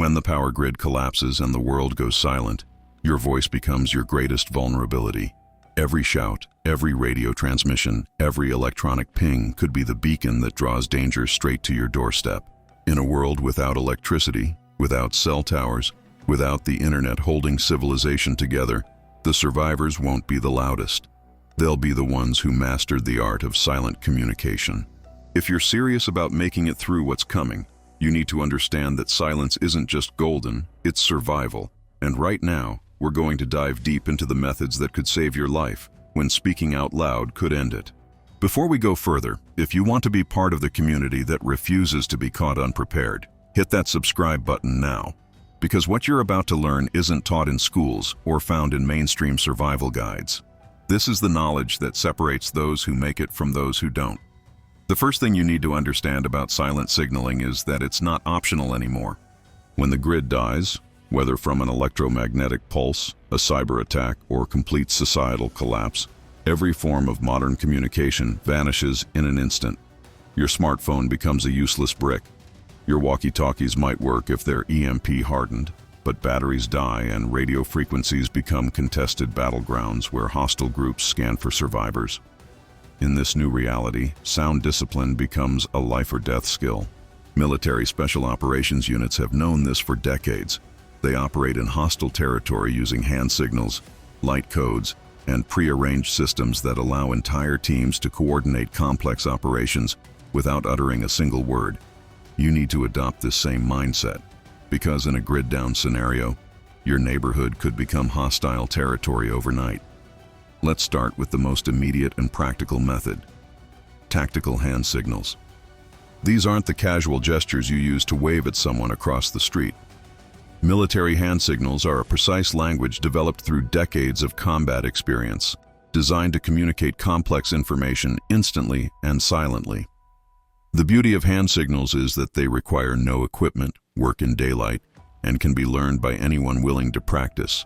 When the power grid collapses and the world goes silent, your voice becomes your greatest vulnerability. Every shout, every radio transmission, every electronic ping could be the beacon that draws danger straight to your doorstep. In a world without electricity, without cell towers, without the internet holding civilization together, the survivors won't be the loudest. They'll be the ones who mastered the art of silent communication. If you're serious about making it through what's coming, you need to understand that silence isn't just golden, it's survival. And right now, we're going to dive deep into the methods that could save your life when speaking out loud could end it. Before we go further, if you want to be part of the community that refuses to be caught unprepared, hit that subscribe button now. Because what you're about to learn isn't taught in schools or found in mainstream survival guides. This is the knowledge that separates those who make it from those who don't. The first thing you need to understand about silent signaling is that it's not optional anymore. When the grid dies, whether from an electromagnetic pulse, a cyber attack, or complete societal collapse, every form of modern communication vanishes in an instant. Your smartphone becomes a useless brick. Your walkie-talkies might work if they're EMP hardened, but batteries die and radio frequencies become contested battlegrounds where hostile groups scan for survivors. In this new reality, sound discipline becomes a life-or-death skill. Military special operations units have known this for decades. They operate in hostile territory using hand signals, light codes, and pre-arranged systems that allow entire teams to coordinate complex operations without uttering a single word. You need to adopt this same mindset, because in a grid-down scenario, your neighborhood could become hostile territory overnight. Let's start with the most immediate and practical method: tactical hand signals. These aren't the casual gestures you use to wave at someone across the street. Military hand signals are a precise language developed through decades of combat experience, designed to communicate complex information instantly and silently. The beauty of hand signals is that they require no equipment, work in daylight, and can be learned by anyone willing to practice.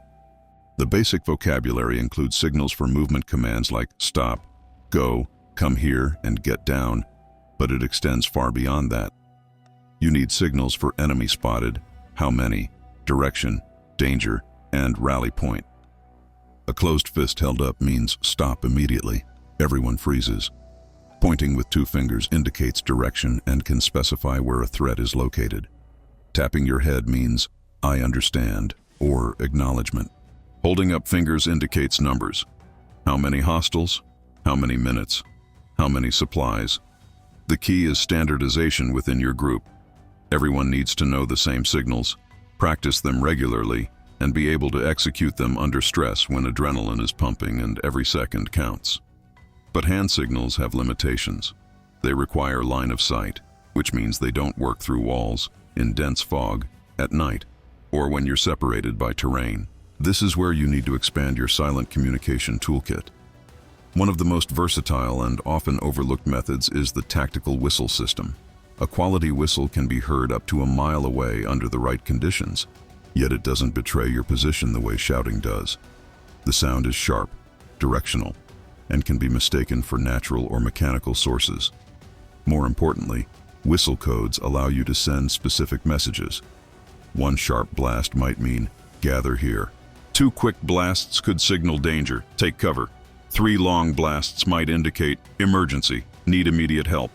The basic vocabulary includes signals for movement commands like stop, go, come here, and get down, but it extends far beyond that. You need signals for enemy spotted, how many, direction, danger, and rally point. A closed fist held up means stop immediately. Everyone freezes. Pointing with two fingers indicates direction and can specify where a threat is located. Tapping your head means I understand or acknowledgement. Holding up fingers indicates numbers. How many hostiles? How many minutes? How many supplies? The key is standardization within your group. Everyone needs to know the same signals, practice them regularly, and be able to execute them under stress when adrenaline is pumping and every second counts. But hand signals have limitations. They require line of sight, which means they don't work through walls, in dense fog, at night, or when you're separated by terrain. This is where you need to expand your silent communication toolkit. One of the most versatile and often overlooked methods is the tactical whistle system. A quality whistle can be heard up to a mile away under the right conditions, yet it doesn't betray your position the way shouting does. The sound is sharp, directional, and can be mistaken for natural or mechanical sources. More importantly, whistle codes allow you to send specific messages. One sharp blast might mean, gather here. Two quick blasts could signal danger, take cover. Three long blasts might indicate emergency, need immediate help.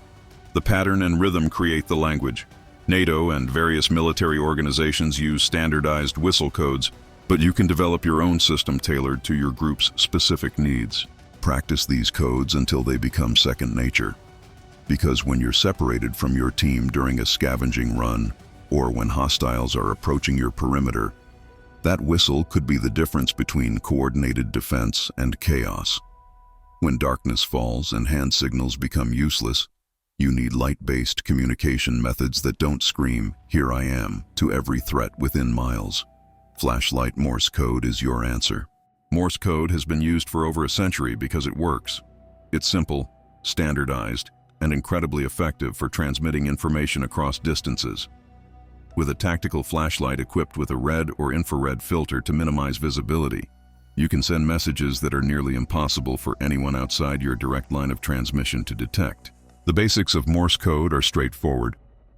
The pattern and rhythm create the language. NATO and various military organizations use standardized whistle codes, but you can develop your own system tailored to your group's specific needs. Practice these codes until they become second nature. Because when you're separated from your team during a scavenging run, or when hostiles are approaching your perimeter, that whistle could be the difference between coordinated defense and chaos. When darkness falls and hand signals become useless, you need light-based communication methods that don't scream, "Here I am," to every threat within miles. Flashlight Morse code is your answer. Morse code has been used for over a century because it works. It's simple, standardized, and incredibly effective for transmitting information across distances. With a tactical flashlight equipped with a red or infrared filter to minimize visibility, you can send messages that are nearly impossible for anyone outside your direct line of transmission to detect. The basics of Morse code are straightforward.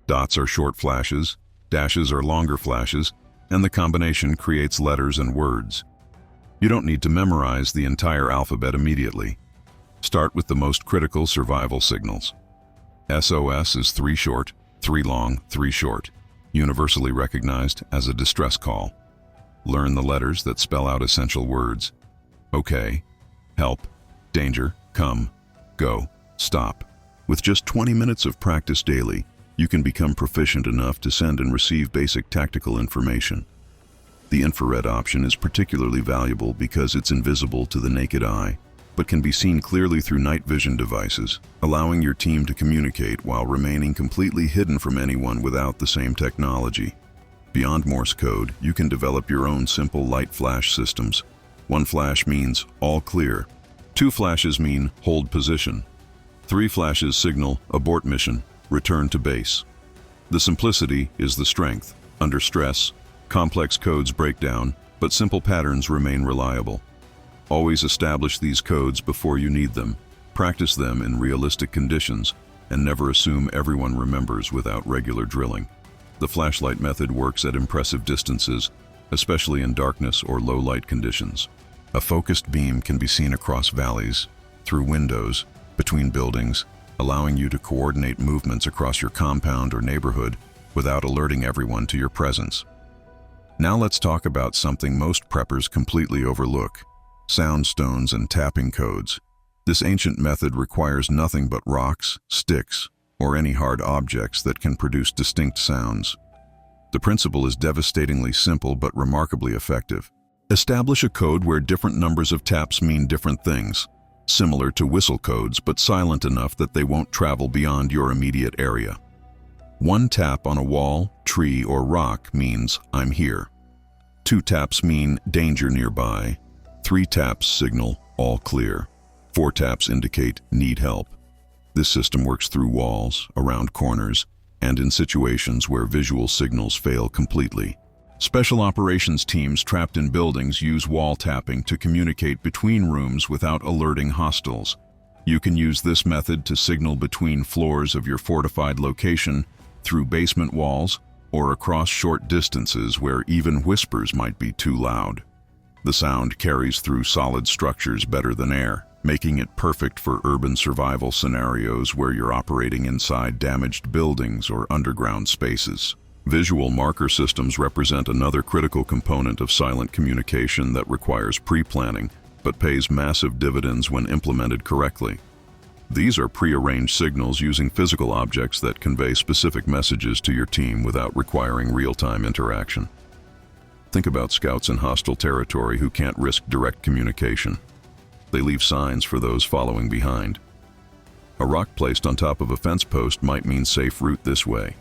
Dots are short flashes, dashes are longer flashes, and the combination creates letters and words. You don't need to memorize the entire alphabet immediately. Start with the most critical survival signals. SOS is 3 short, 3 long, 3 short, universally recognized as a distress call. Learn the letters that spell out essential words. OK, help, danger, come, go, stop. With just 20 minutes of practice daily, you can become proficient enough to send and receive basic tactical information. The infrared option is particularly valuable because it's invisible to the naked eye, but can be seen clearly through night vision devices, allowing your team to communicate while remaining completely hidden from anyone without the same technology. Beyond Morse code, you can develop your own simple light flash systems. 1 flash means all clear. 2 flashes mean hold position. 3 flashes signal abort mission, return to base. The simplicity is the strength. Under stress, complex codes break down, but simple patterns remain reliable. Always establish these codes before you need them, practice them in realistic conditions, and never assume everyone remembers without regular drilling. The flashlight method works at impressive distances, especially in darkness or low light conditions. A focused beam can be seen across valleys, through windows, between buildings, allowing you to coordinate movements across your compound or neighborhood without alerting everyone to your presence. Now let's talk about something most preppers completely overlook: sound stones and tapping codes. This ancient method requires nothing but rocks, sticks, or any hard objects that can produce distinct sounds. The principle is devastatingly simple but remarkably effective. Establish a code where different numbers of taps mean different things, similar to whistle codes but silent enough that they won't travel beyond your immediate area. 1 tap on a wall, tree, or rock means I'm here. 2 taps mean danger nearby. 3 taps signal all clear. 4 taps indicate need help. This system works through walls, around corners, and in situations where visual signals fail completely. Special operations teams trapped in buildings use wall tapping to communicate between rooms without alerting hostiles. You can use this method to signal between floors of your fortified location, through basement walls, or across short distances where even whispers might be too loud. The sound carries through solid structures better than air, making it perfect for urban survival scenarios where you're operating inside damaged buildings or underground spaces. Visual marker systems represent another critical component of silent communication that requires pre-planning, but pays massive dividends when implemented correctly. These are pre-arranged signals using physical objects that convey specific messages to your team without requiring real-time interaction. Think about scouts in hostile territory who can't risk direct communication. They leave signs for those following behind. A rock placed on top of a fence post might mean safe route this way.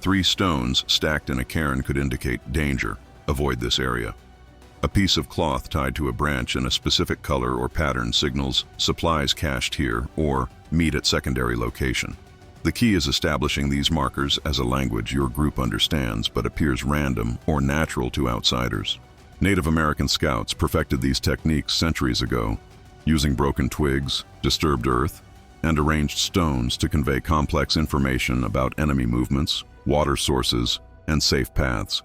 3 stones stacked in a cairn could indicate danger, avoid this area. A piece of cloth tied to a branch in a specific color or pattern signals supplies cached here or meet at secondary location. The key is establishing these markers as a language your group understands but appears random or natural to outsiders. Native American scouts perfected these techniques centuries ago, using broken twigs, disturbed earth, and arranged stones to convey complex information about enemy movements, water sources, and safe paths.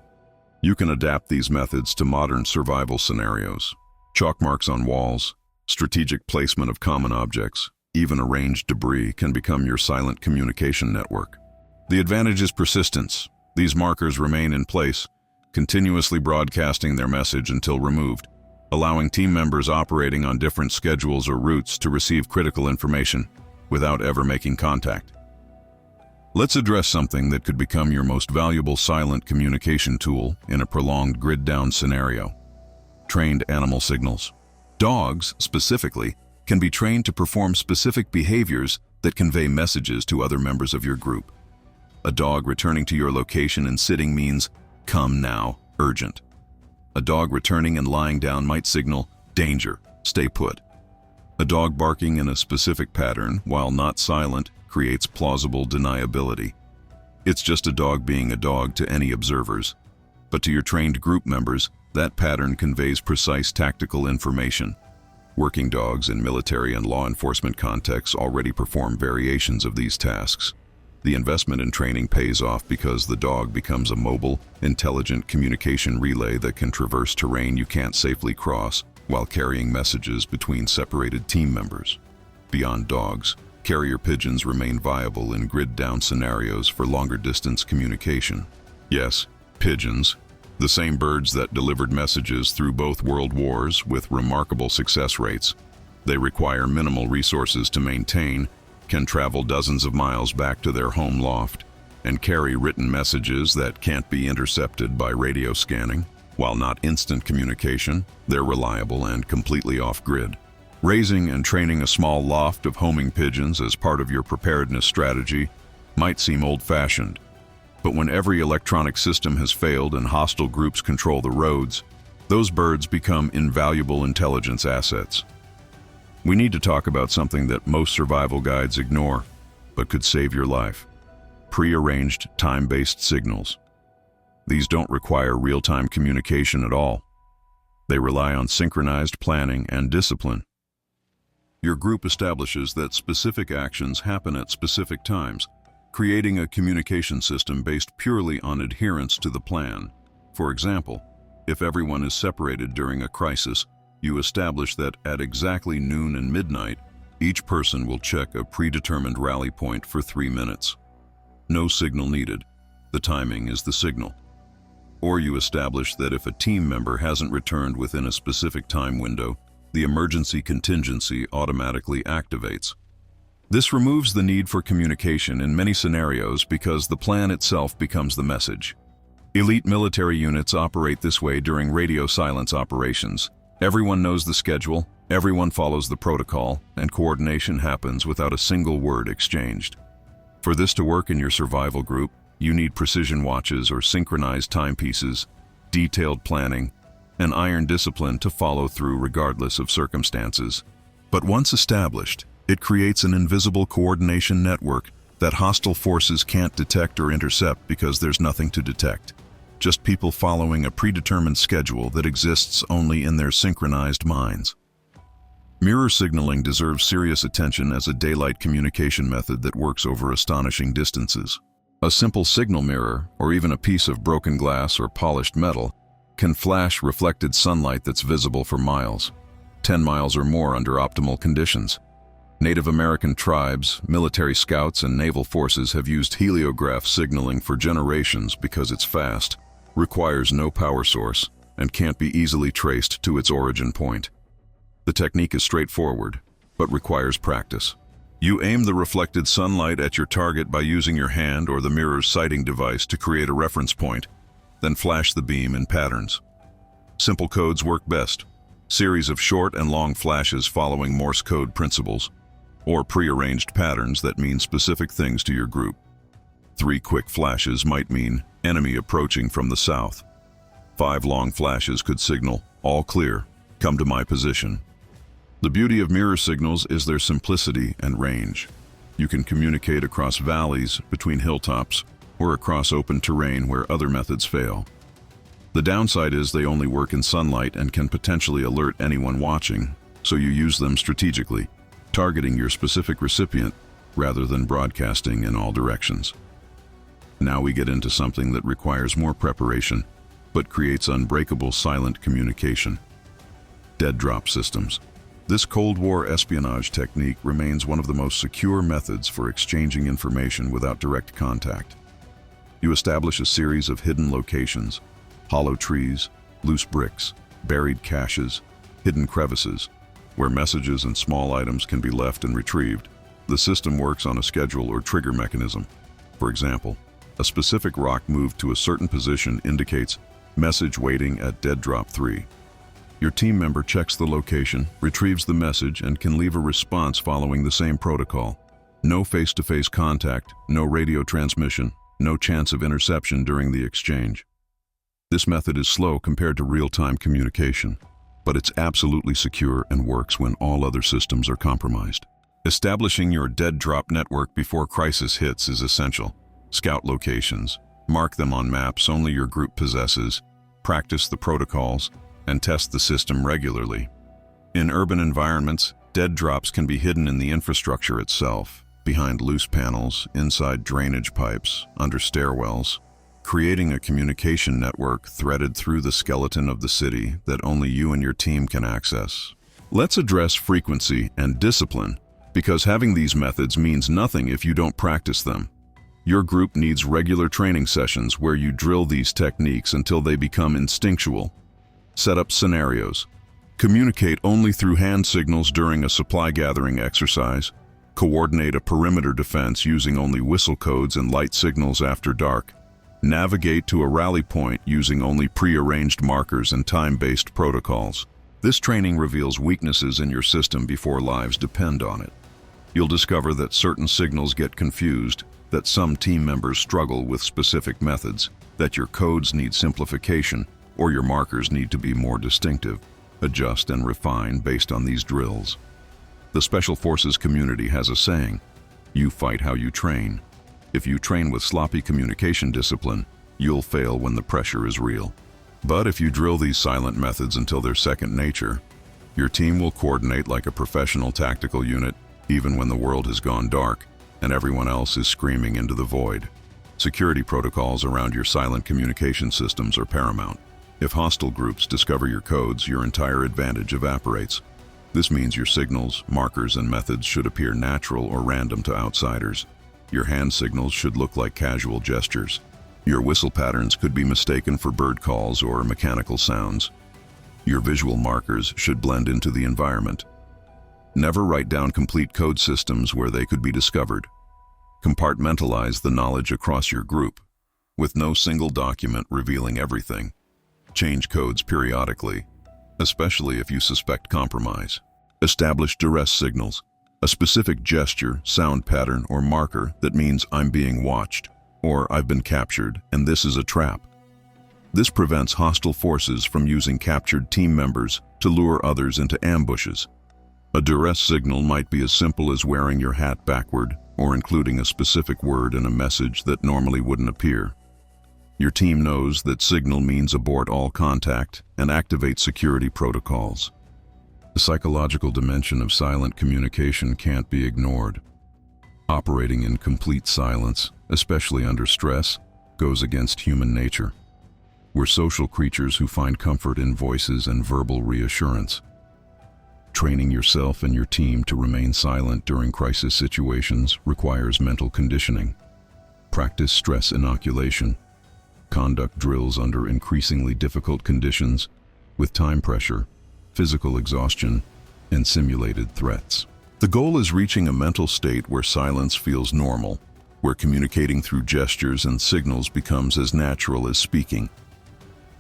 You can adapt these methods to modern survival scenarios. Chalk marks on walls, strategic placement of common objects, even arranged debris can become your silent communication network. The advantage is persistence. These markers remain in place, continuously broadcasting their message until removed, allowing team members operating on different schedules or routes to receive critical information without ever making contact. Let's address something that could become your most valuable silent communication tool in a prolonged grid-down scenario: trained animal signals. Dogs, specifically, can be trained to perform specific behaviors that convey messages to other members of your group. A dog returning to your location and sitting means, "Come now, urgent." A dog returning and lying down might signal, "Danger, stay put." A dog barking in a specific pattern, while not silent, creates plausible deniability. It's just a dog being a dog to any observers. But to your trained group members, that pattern conveys precise tactical information. Working dogs in military and law enforcement contexts already perform variations of these tasks. The investment in training pays off because the dog becomes a mobile, intelligent communication relay that can traverse terrain you can't safely cross while carrying messages between separated team members. Beyond dogs, carrier pigeons remain viable in grid-down scenarios for longer-distance communication. Yes, pigeons, the same birds that delivered messages through both world wars with remarkable success rates. They require minimal resources to maintain, can travel dozens of miles back to their home loft, and carry written messages that can't be intercepted by radio scanning. While not instant communication, they're reliable and completely off-grid. Raising and training a small loft of homing pigeons as part of your preparedness strategy might seem old-fashioned, but when every electronic system has failed and hostile groups control the roads, those birds become invaluable intelligence assets. We need to talk about something that most survival guides ignore, but could save your life: prearranged, time-based signals. These don't require real-time communication at all. They rely on synchronized planning and discipline. Your group establishes that specific actions happen at specific times, creating a communication system based purely on adherence to the plan. For example, if everyone is separated during a crisis, you establish that at exactly noon and midnight, each person will check a predetermined rally point for 3 minutes. No signal needed. The timing is the signal. Or you establish that if a team member hasn't returned within a specific time window, the emergency contingency automatically activates. This removes the need for communication in many scenarios because the plan itself becomes the message. Elite military units operate this way during radio silence operations. Everyone knows the schedule, everyone follows the protocol, and coordination happens without a single word exchanged. For this to work in your survival group, you need precision watches or synchronized timepieces, detailed planning, and iron discipline to follow through regardless of circumstances. But once established, it creates an invisible coordination network that hostile forces can't detect or intercept because there's nothing to detect. Just people following a predetermined schedule that exists only in their synchronized minds. Mirror signaling deserves serious attention as a daylight communication method that works over astonishing distances. A simple signal mirror, or even a piece of broken glass or polished metal, can flash reflected sunlight that's visible for miles, 10 miles or more under optimal conditions. Native American tribes, military scouts, and naval forces have used heliograph signaling for generations because it's fast, requires no power source, and can't be easily traced to its origin point. The technique is straightforward, but requires practice. You aim the reflected sunlight at your target by using your hand or the mirror's sighting device to create a reference point, then flash the beam in patterns. Simple codes work best. Series of short and long flashes following Morse code principles, or prearranged patterns that mean specific things to your group. 3 quick flashes might mean enemy approaching from the south. 5 long flashes could signal, all clear, come to my position. The beauty of mirror signals is their simplicity and range. You can communicate across valleys, between hilltops, or across open terrain where other methods fail. The downside is they only work in sunlight and can potentially alert anyone watching, so you use them strategically, targeting your specific recipient rather than broadcasting in all directions. Now we get into something that requires more preparation, but creates unbreakable silent communication. Dead drop systems. This Cold War espionage technique remains one of the most secure methods for exchanging information without direct contact. You establish a series of hidden locations, hollow trees, loose bricks, buried caches, hidden crevices, where messages and small items can be left and retrieved. The system works on a schedule or trigger mechanism. For example, a specific rock moved to a certain position indicates message waiting at dead drop 3. Your team member checks the location, retrieves the message, and can leave a response following the same protocol. No face-to-face contact, no radio transmission, no chance of interception during the exchange. This method is slow compared to real-time communication, but it's absolutely secure and works when all other systems are compromised. Establishing your dead drop network before crisis hits is essential. Scout locations, mark them on maps only your group possesses, practice the protocols, and test the system regularly. In urban environments, dead drops can be hidden in the infrastructure itself, behind loose panels, inside drainage pipes, under stairwells, creating a communication network threaded through the skeleton of the city that only you and your team can access. Let's address frequency and discipline, because having these methods means nothing if you don't practice them. Your group needs regular training sessions where you drill these techniques until they become instinctual. Set up scenarios. Communicate only through hand signals during a supply gathering exercise. Coordinate a perimeter defense using only whistle codes and light signals after dark. Navigate to a rally point using only pre-arranged markers and time-based protocols. This training reveals weaknesses in your system before lives depend on it. You'll discover that certain signals get confused, that some team members struggle with specific methods, that your codes need simplification, or your markers need to be more distinctive. Adjust and refine based on these drills. The Special Forces community has a saying, "You fight how you train." If you train with sloppy communication discipline, you'll fail when the pressure is real. But if you drill these silent methods until they're second nature, your team will coordinate like a professional tactical unit, even when the world has gone dark and everyone else is screaming into the void. Security protocols around your silent communication systems are paramount. If hostile groups discover your codes, your entire advantage evaporates. This means your signals, markers, and methods should appear natural or random to outsiders. Your hand signals should look like casual gestures. Your whistle patterns could be mistaken for bird calls or mechanical sounds. Your visual markers should blend into the environment. Never write down complete code systems where they could be discovered. Compartmentalize the knowledge across your group, with no single document revealing everything. Change codes periodically, especially if you suspect compromise. Establish duress signals, a specific gesture, sound pattern, or marker that means "I'm being watched," or "I've been captured, and this is a trap." This prevents hostile forces from using captured team members to lure others into ambushes. A duress signal might be as simple as wearing your hat backward or including a specific word in a message that normally wouldn't appear. Your team knows that signal means abort all contact and activate security protocols. The psychological dimension of silent communication can't be ignored. Operating in complete silence, especially under stress, goes against human nature. We're social creatures who find comfort in voices and verbal reassurance. Training yourself and your team to remain silent during crisis situations requires mental conditioning. Practice stress inoculation. Conduct drills under increasingly difficult conditions with time pressure, physical exhaustion, and simulated threats. The goal is reaching a mental state where silence feels normal, where communicating through gestures and signals becomes as natural as speaking.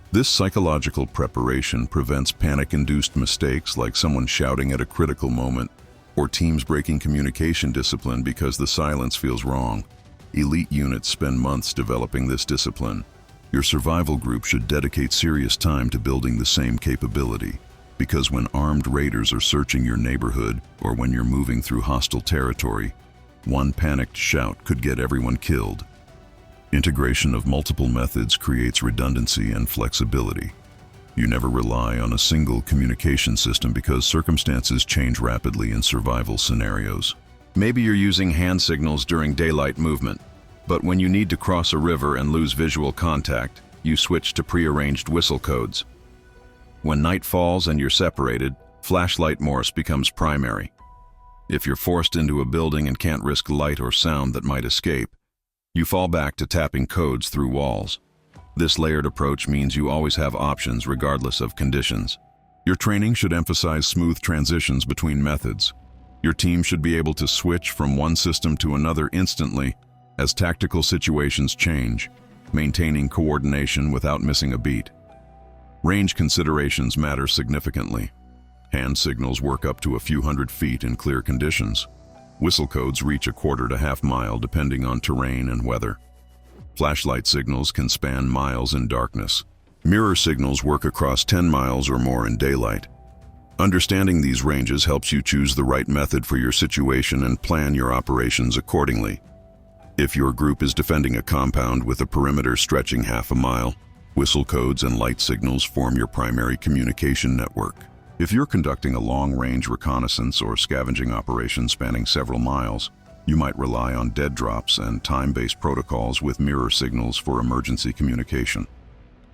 This psychological preparation prevents panic-induced mistakes like someone shouting at a critical moment or teams breaking communication discipline because the silence feels wrong. Elite units spend months developing this discipline. Your survival group should dedicate serious time to building the same capability, because when armed raiders are searching your neighborhood or when you're moving through hostile territory, one panicked shout could get everyone killed. Integration of multiple methods creates redundancy and flexibility. You never rely on a single communication system because circumstances change rapidly in survival scenarios. Maybe you're using hand signals during daylight movement, but when you need to cross a river and lose visual contact, you switch to prearranged whistle codes. When night falls and you're separated, flashlight Morse becomes primary. If you're forced into a building and can't risk light or sound that might escape, you fall back to tapping codes through walls. This layered approach means you always have options regardless of conditions. Your training should emphasize smooth transitions between methods. Your team should be able to switch from one system to another instantly as tactical situations change, maintaining coordination without missing a beat. Range considerations matter significantly. Hand signals work up to a few hundred feet in clear conditions. Whistle codes reach a quarter to half mile depending on terrain and weather. Flashlight signals can span miles in darkness. Mirror signals work across 10 miles or more in daylight. Understanding these ranges helps you choose the right method for your situation and plan your operations accordingly. If your group is defending a compound with a perimeter stretching half a mile, whistle codes and light signals form your primary communication network. If you're conducting a long-range reconnaissance or scavenging operation spanning several miles, You might rely on dead drops and time-based protocols with mirror signals for emergency communication.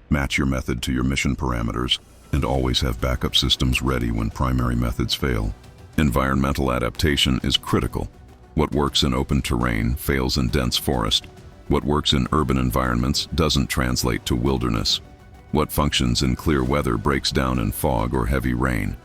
Match your method to your mission parameters and always have backup systems ready when primary methods fail. Environmental adaptation is critical. What works in open terrain fails in dense forest. What works in urban environments doesn't translate to wilderness. What functions in clear weather breaks down in fog or heavy rain.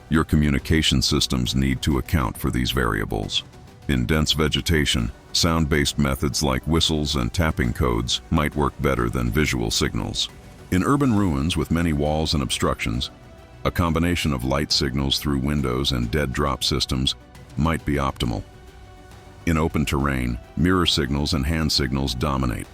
Your communication systems need to account for these variables. In dense vegetation, sound-based methods like whistles and tapping codes might work better than visual signals. In urban ruins with many walls and obstructions, a combination of light signals through windows and dead drop systems might be optimal. In open terrain, mirror signals and hand signals dominate.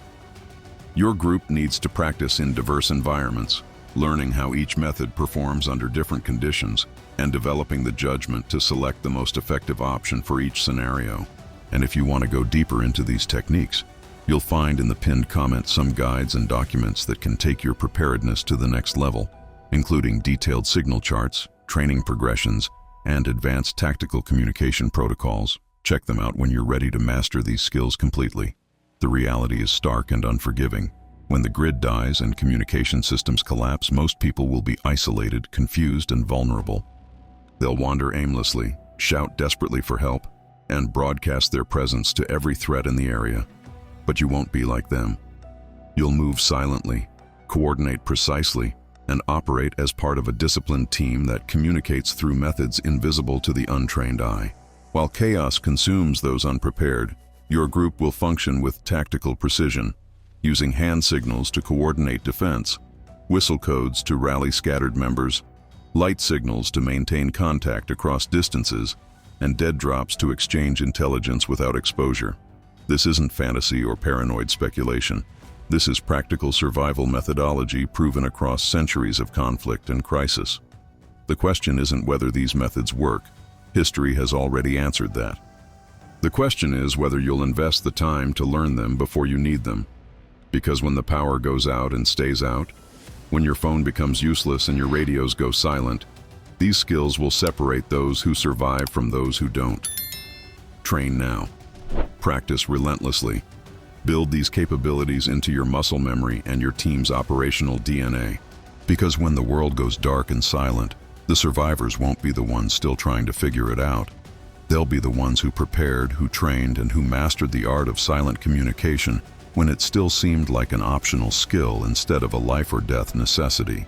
Your group needs to practice in diverse environments, learning how each method performs under different conditions, and developing the judgment to select the most effective option for each scenario. And if you want to go deeper into these techniques, you'll find in the pinned comment some guides and documents that can take your preparedness to the next level, including detailed signal charts, training progressions, and advanced tactical communication protocols. Check them out when you're ready to master these skills completely. The reality is stark and unforgiving. When the grid dies and communication systems collapse, most people will be isolated, confused, and vulnerable. They'll wander aimlessly, shout desperately for help, and broadcast their presence to every threat in the area. But you won't be like them. You'll move silently, coordinate precisely, and operate as part of a disciplined team that communicates through methods invisible to the untrained eye. While chaos consumes those unprepared, your group will function with tactical precision, using hand signals to coordinate defense, whistle codes to rally scattered members, light signals to maintain contact across distances, and dead drops to exchange intelligence without exposure. This isn't fantasy or paranoid speculation. This is practical survival methodology proven across centuries of conflict and crisis. The question isn't whether these methods work. History has already answered that. The question is whether you'll invest the time to learn them before you need them. Because when the power goes out and stays out, when your phone becomes useless and your radios go silent, these skills will separate those who survive from those who don't. Train now. Practice relentlessly. Build these capabilities into your muscle memory and your team's operational DNA. Because when the world goes dark and silent, the survivors won't be the ones still trying to figure it out. They'll be the ones who prepared, who trained, and who mastered the art of silent communication when it still seemed like an optional skill instead of a life or death necessity.